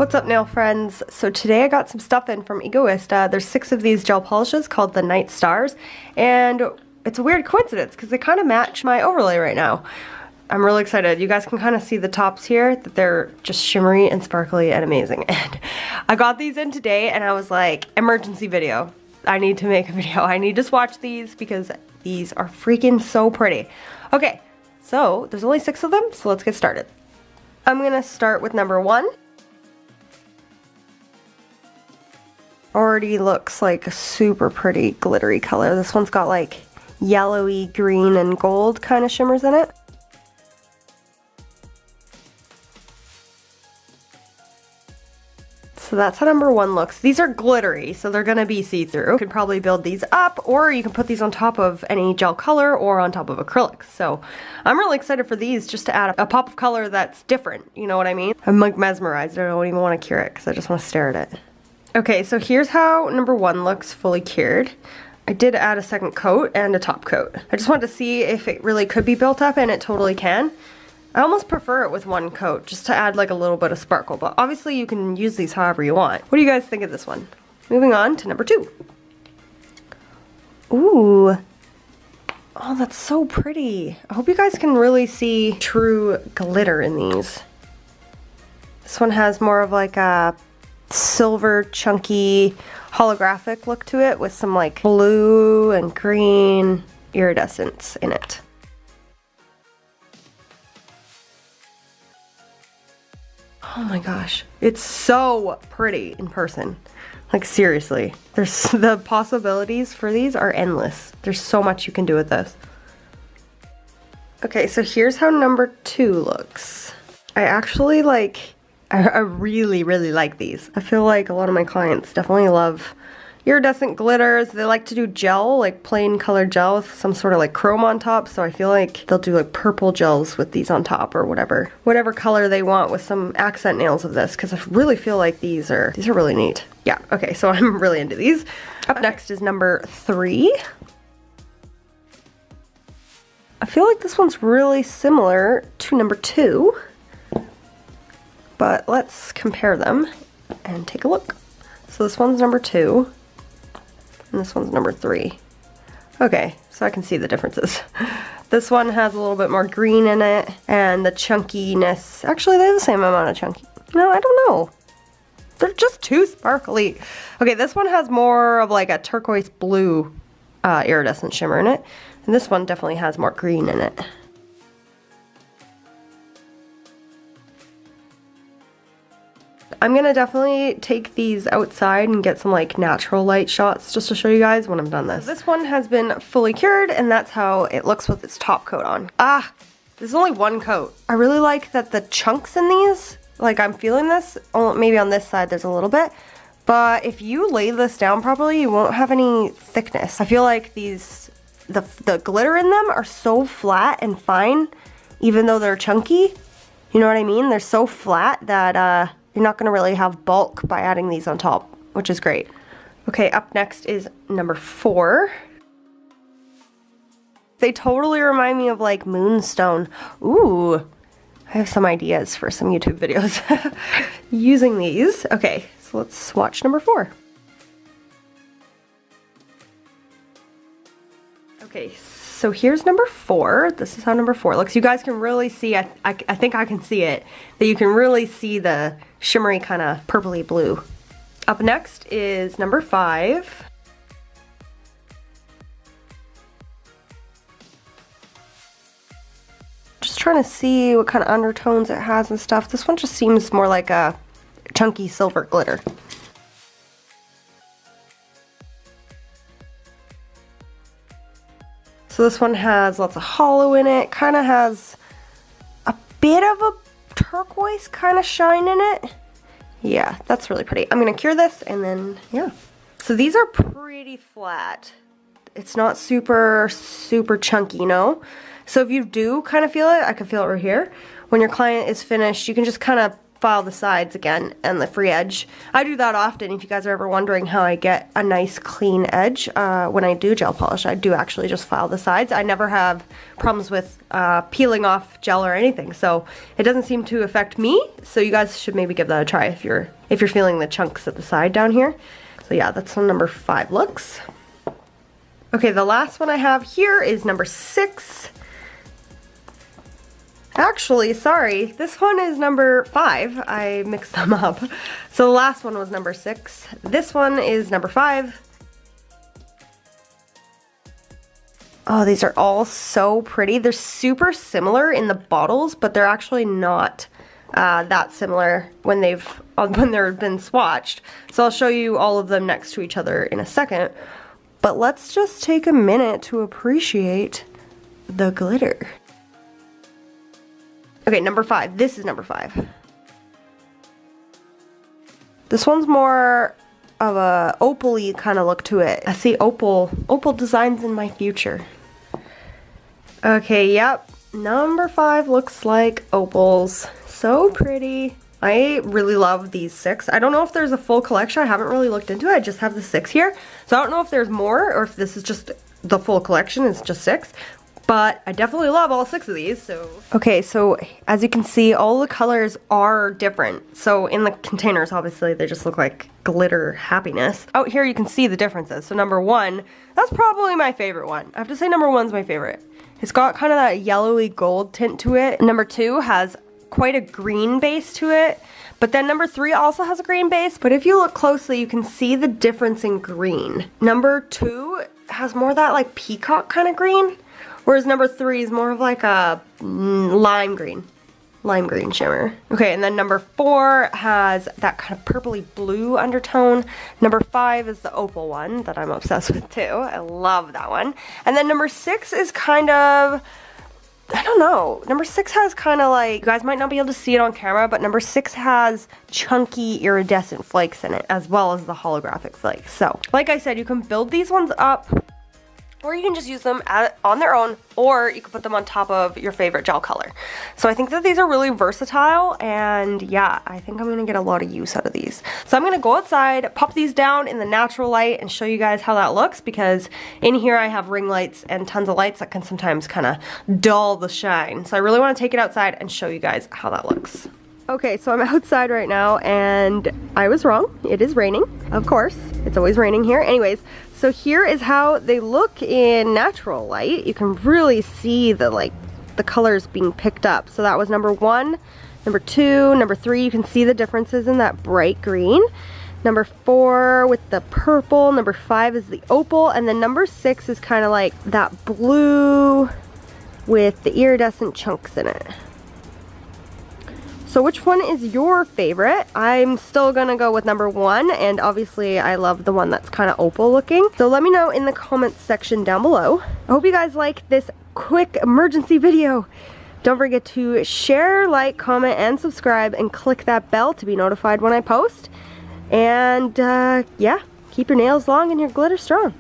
What's up, nail friends? So today I got some stuff in from Egoista. There's 6 of these gel polishes called the Night Stars, and it's a weird coincidence because they kind of match my overlay right now. I'm really excited. You guys can kind of see the tops here, that they're just shimmery and sparkly and amazing. And I got these in today and I was like, emergency video. I need to make a video. I need to swatch these because these are freaking so pretty. Okay, so there's only 6 of them, so let's get started. I'm gonna start with number 1. Already looks like a super pretty glittery color. This one's got like yellowy, green, and gold kind of shimmers in it. So that's how number 1 looks. These are glittery, so they're gonna be see-through. You could probably build these up, or you can put these on top of any gel color or on top of acrylics. So I'm really excited for these, just to add a pop of color that's different, you know what I mean? I'm like mesmerized. I don't even want to cure it because I just want to stare at it. Okay, so here's how number 1 looks fully cured. I did add a second coat and a top coat. I just wanted to see if it really could be built up, and it totally can. I almost prefer it with 1 coat, just to add like a little bit of sparkle, but obviously you can use these however you want. What do you guys think of this one? Moving on to number 2. Ooh. Oh, that's so pretty. I hope you guys can really see true glitter in these. This one has more of like a silver, chunky, holographic look to it with some like blue and green iridescence in it. Oh my gosh, it's so pretty in person. Like seriously, the possibilities for these are endless. There's so much you can do with this. Okay, so here's how number 2 looks. I really like these. I feel like a lot of my clients definitely love iridescent glitters. They like to do gel, like plain colored gel with some sort of like chrome on top, so I feel like they'll do like purple gels with these on top or whatever color they want with some accent nails of this, because I really feel like these are really neat. Yeah, okay, so I'm really into these. Up next is number 3. I feel like this one's really similar to number 2. But let's compare them and take a look. So this one's number 2, and this one's number 3. Okay, so I can see the differences. This one has a little bit more green in it, and the chunkiness, actually they have the same amount of chunky. No, I don't know. They're just too sparkly. Okay, this one has more of like a turquoise blue iridescent shimmer in it, and this one definitely has more green in it. I'm gonna definitely take these outside and get some like natural light shots just to show you guys when I'm done this. So this one has been fully cured, and that's how it looks with its top coat on. Ah, there's only 1 coat. I really like that the chunks in these, like I'm feeling this, maybe on this side there's a little bit, but if you lay this down properly, you won't have any thickness. I feel like these, the glitter in them are so flat and fine, even though they're chunky. You know what I mean? They're so flat that, you're not going to really have bulk by adding these on top, which is great. Okay, up next is number 4. They totally remind me of like moonstone. Ooh, I have some ideas for some YouTube videos using these. Okay, so let's swatch number 4. Okay, so here's number 4. This is how number 4 looks. You guys can really see, I think I can see it, that you can really see the shimmery kind of purpley blue. Up next is number 5. Just trying to see what kind of undertones it has and stuff. This one just seems more like a chunky silver glitter. So this one has lots of hollow in it, kind of has a bit of a turquoise kind of shine in it. Yeah, that's really pretty. I'm gonna cure this and then, yeah. So these are pretty flat. It's not super chunky, you know? So if you do kind of feel it, I can feel it right here. When your client is finished, you can just kind of file the sides again and the free edge. I do that often. If you guys are ever wondering how I get a nice clean edge when I do gel polish, I do actually just file the sides. I never have problems with peeling off gel or anything, so it doesn't seem to affect me. So you guys should maybe give that a try if you're feeling the chunks at the side down here. So yeah, that's how number 5 looks. Okay, the last one I have here is number 6. Actually, sorry, this one is number 5. I mixed them up. So the last one was number 6. This one is number 5. Oh, these are all so pretty. They're super similar in the bottles, but they're actually not that similar when they've been swatched. So I'll show you all of them next to each other in a second. But let's just take a minute to appreciate the glitter. Okay, number 5. This is number 5. This one's more of a opal-y kind of look to it. I see opal designs in my future. Okay, yep. Number 5 looks like opals. So pretty. I really love these 6. I don't know if there's a full collection. I haven't really looked into it. I just have the 6 here. So I don't know if there's more or if this is just the full collection. It's just 6. But I definitely love all 6 of these, so. Okay, so as you can see, all the colors are different. So in the containers, obviously, they just look like glitter happiness. Out here, you can see the differences. So number 1, that's probably my favorite one. I have to say number 1's my favorite. It's got kind of that yellowy gold tint to it. Number 2 has quite a green base to it. But then number 3 also has a green base. But if you look closely, you can see the difference in green. Number 2 has more of that like peacock kind of green. Whereas number 3 is more of like a lime green shimmer. Okay, and then number 4 has that kind of purpley blue undertone. Number 5 is the opal one that I'm obsessed with too. I love that one. And then number 6 is kind of, I don't know. Number 6 has kind of like, you guys might not be able to see it on camera, but number 6 has chunky iridescent flakes in it, as well as the holographic flakes. So, like I said, you can build these ones up, or you can just use them on their own, or you can put them on top of your favorite gel color. So I think that these are really versatile, and yeah, I think I'm gonna get a lot of use out of these. So I'm gonna go outside, pop these down in the natural light, and show you guys how that looks, because in here I have ring lights and tons of lights that can sometimes kind of dull the shine. So I really wanna take it outside and show you guys how that looks. Okay, so I'm outside right now, and I was wrong. It is raining, of course. It's always raining here. Anyways, so here is how they look in natural light. You can really see the colors being picked up. So that was number 1, number 2, number 3. You can see the differences in that bright green. Number 4 with the purple. Number 5 is the opal, and then number 6 is kind of like that blue with the iridescent chunks in it. So which one is your favorite? I'm still gonna go with number 1, and obviously I love the one that's kind of opal looking. So let me know in the comments section down below. I hope you guys like this quick emergency video. Don't forget to share, like, comment, and subscribe, and click that bell to be notified when I post. And yeah, keep your nails long and your glitter strong.